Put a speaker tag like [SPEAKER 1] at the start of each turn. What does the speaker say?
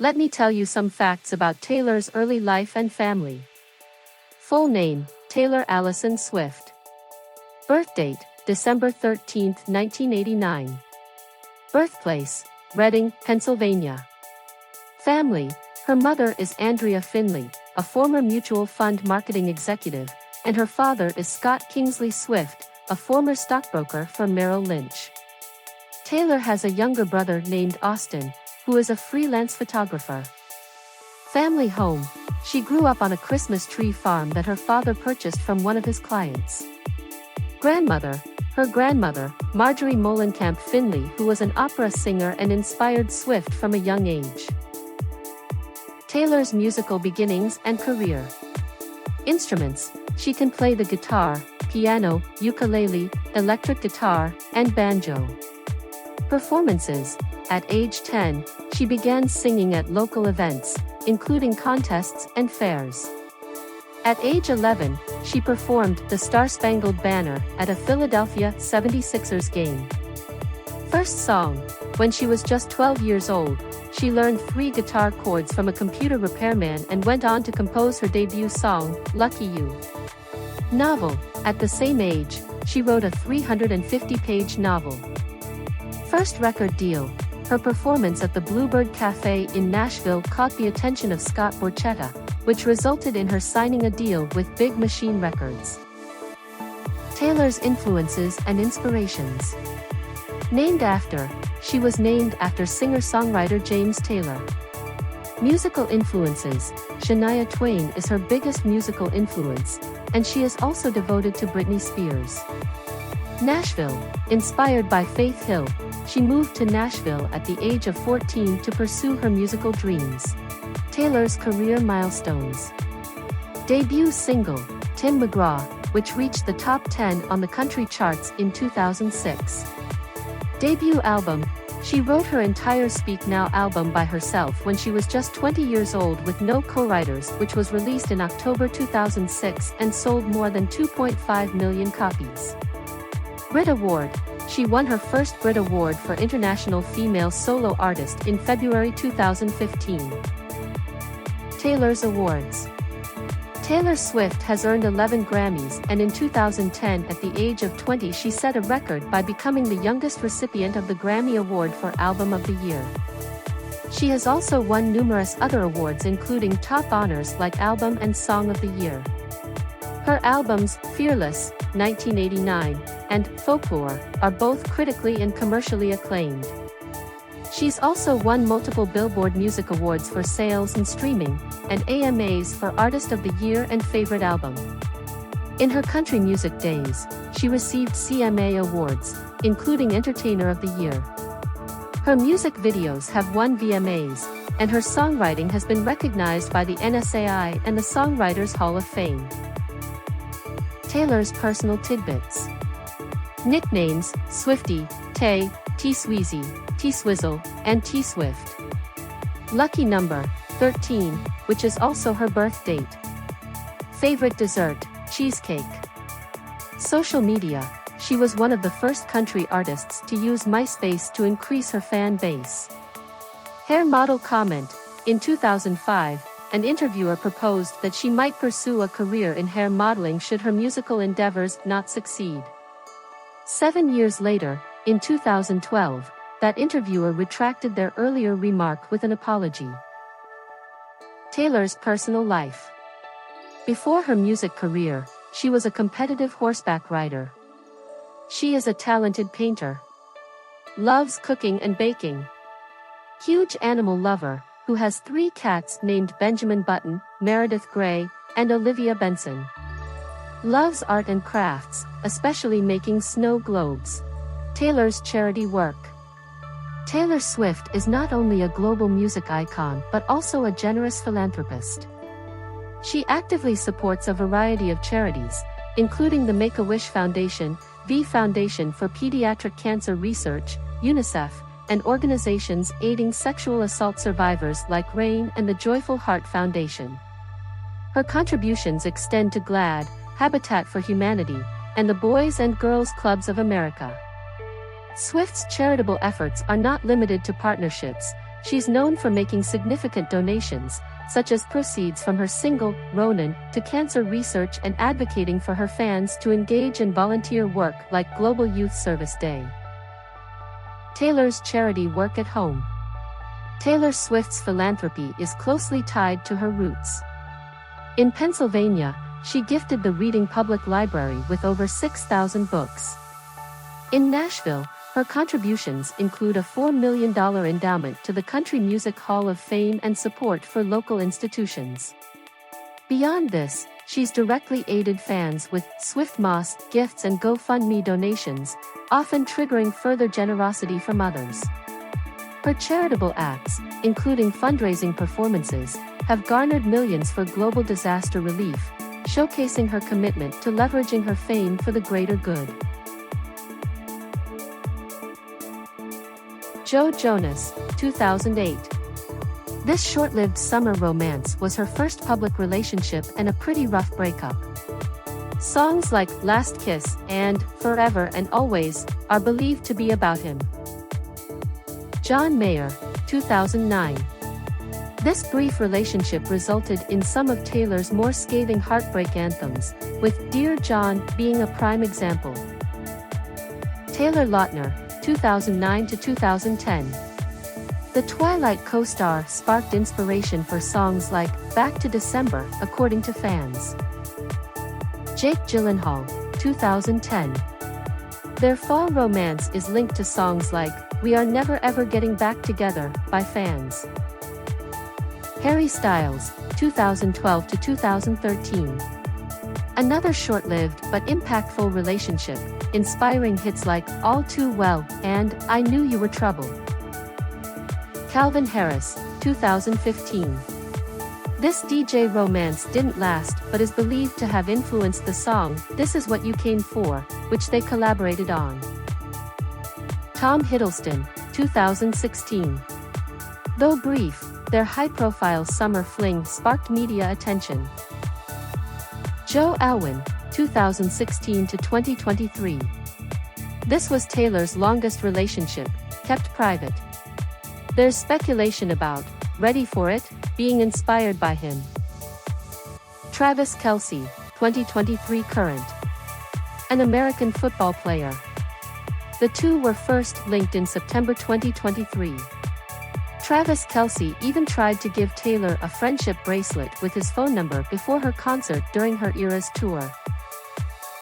[SPEAKER 1] Let me tell you some facts about Taylor's early life and family. Full name, Taylor Allison Swift. Birth date, December 13, 1989. Birthplace, Reading, Pennsylvania. Family, her mother is Andrea Finley, a former mutual fund marketing executive, and her father is Scott Kingsley Swift, a former stockbroker for Merrill Lynch. Taylor has a younger brother named Austin, who is a freelance photographer. Family home, she grew up on a Christmas tree farm that her father purchased from one of his clients. Grandmother, her grandmother, Marjorie Molenkamp Finley, who was an opera singer and inspired Swift from a young age. Taylor's musical beginnings and career. Instruments, she can play the guitar, piano, ukulele, electric guitar, and banjo. Performances, at age 10, she began singing at local events, including contests and fairs. At age 11, she performed The Star-Spangled Banner at a Philadelphia 76ers game. First song, when she was just 12 years old, she learned 3 guitar chords from a computer repairman and went on to compose her debut song, Lucky You. Novel, at the same age, she wrote a 350-page novel. First record deal, her performance at the Bluebird Cafe in Nashville caught the attention of Scott Borchetta, which resulted in her signing a deal with Big Machine Records. Taylor's influences and inspirations. Named after, she was named after singer-songwriter James Taylor. Musical influences, Shania Twain is her biggest musical influence, and she is also devoted to Britney Spears. Nashville, inspired by Faith Hill, she moved to Nashville at the age of 14 to pursue her musical dreams. Taylor's career milestones. Debut single, Tim McGraw, which reached the top 10 on the country charts in 2006. Debut album, she wrote her entire Speak Now album by herself when she was just 20 years old with no co-writers, which was released in October 2006 and sold more than 2.5 million copies. Brit Award, she won her first Brit Award for International Female Solo Artist in February 2015. Taylor's awards. Taylor Swift has earned 11 Grammys, and in 2010 at the age of 20 she set a record by becoming the youngest recipient of the Grammy Award for Album of the Year. She has also won numerous other awards including top honors like Album and Song of the Year. Her albums, Fearless, 1989, and Folklore, are both critically and commercially acclaimed. She's also won multiple Billboard Music Awards for sales and streaming, and AMAs for Artist of the Year and Favorite Album. In her country music days, she received CMA awards, including Entertainer of the Year. Her music videos have won VMAs, and her songwriting has been recognized by the NSAI and the Songwriters Hall of Fame. Taylor's personal tidbits. Nicknames, Swiftie, Tay, T-Sweezy, T-Swizzle, and T-Swift. Lucky number, 13, which is also her birth date. Favorite dessert, cheesecake. Social media, she was one of the first country artists to use MySpace to increase her fan base. Hair model comment, in 2005, an interviewer proposed that she might pursue a career in hair modeling should her musical endeavors not succeed. 7 years later, in 2012, that interviewer retracted their earlier remark with an apology. Taylor's personal life. Before her music career, she was a competitive horseback rider. She is a talented painter. Loves cooking and baking. Huge animal lover, who has 3 cats named Benjamin Button, Meredith Grey, and Olivia Benson. Loves art and crafts, especially making snow globes. Taylor's charity work. Taylor Swift is not only a global music icon but also a generous philanthropist. She actively supports a variety of charities, including the Make-A-Wish Foundation, V Foundation for Pediatric Cancer Research, UNICEF, and organizations aiding sexual assault survivors like RAINN and the Joyful Heart Foundation. Her contributions extend to GLAAD, Habitat for Humanity, and the Boys and Girls Clubs of America. Swift's charitable efforts are not limited to partnerships. she's known for making significant donations, such as proceeds from her single, Ronin, to cancer research and advocating for her fans to engage in volunteer work like Global Youth Service Day. Taylor's charity work at home. Taylor Swift's philanthropy is closely tied to her roots. In Pennsylvania, she gifted the Reading Public Library with over 6,000 books. In Nashville, her contributions include a $4 million endowment to the Country Music Hall of Fame and support for local institutions. Beyond this, she's directly aided fans with Swiftmoss gifts and GoFundMe donations, often triggering further generosity from others. Her charitable acts, including fundraising performances, have garnered millions for global disaster relief, showcasing her commitment to leveraging her fame for the greater good. Joe Jonas, 2008. This short-lived summer romance was her first public relationship and a pretty rough breakup. Songs like Last Kiss and Forever and Always are believed to be about him. John Mayer, 2009. This brief relationship resulted in some of Taylor's more scathing heartbreak anthems, with Dear John being a prime example. Taylor Lautner, 2009 to 2010. The Twilight co-star sparked inspiration for songs like Back to December, according to fans. Jake Gyllenhaal, 2010. Their fall romance is linked to songs like We Are Never Ever Getting Back Together by fans. Harry Styles, 2012 to 2013. Another short-lived but impactful relationship, inspiring hits like All Too Well and I Knew You Were Trouble. Calvin Harris, 2015. This DJ romance didn't last but is believed to have influenced the song This Is What You Came For, which they collaborated on. Tom Hiddleston, 2016. Though brief, their high-profile summer fling sparked media attention. Joe Alwyn, 2016 to 2023. This was Taylor's longest relationship, kept private. There's speculation about, ready for it, being inspired by him. Travis Kelce, 2023 current. An American football player. The two were first linked in September 2023. Travis Kelce even tried to give Taylor a friendship bracelet with his phone number before her concert during her Eras tour.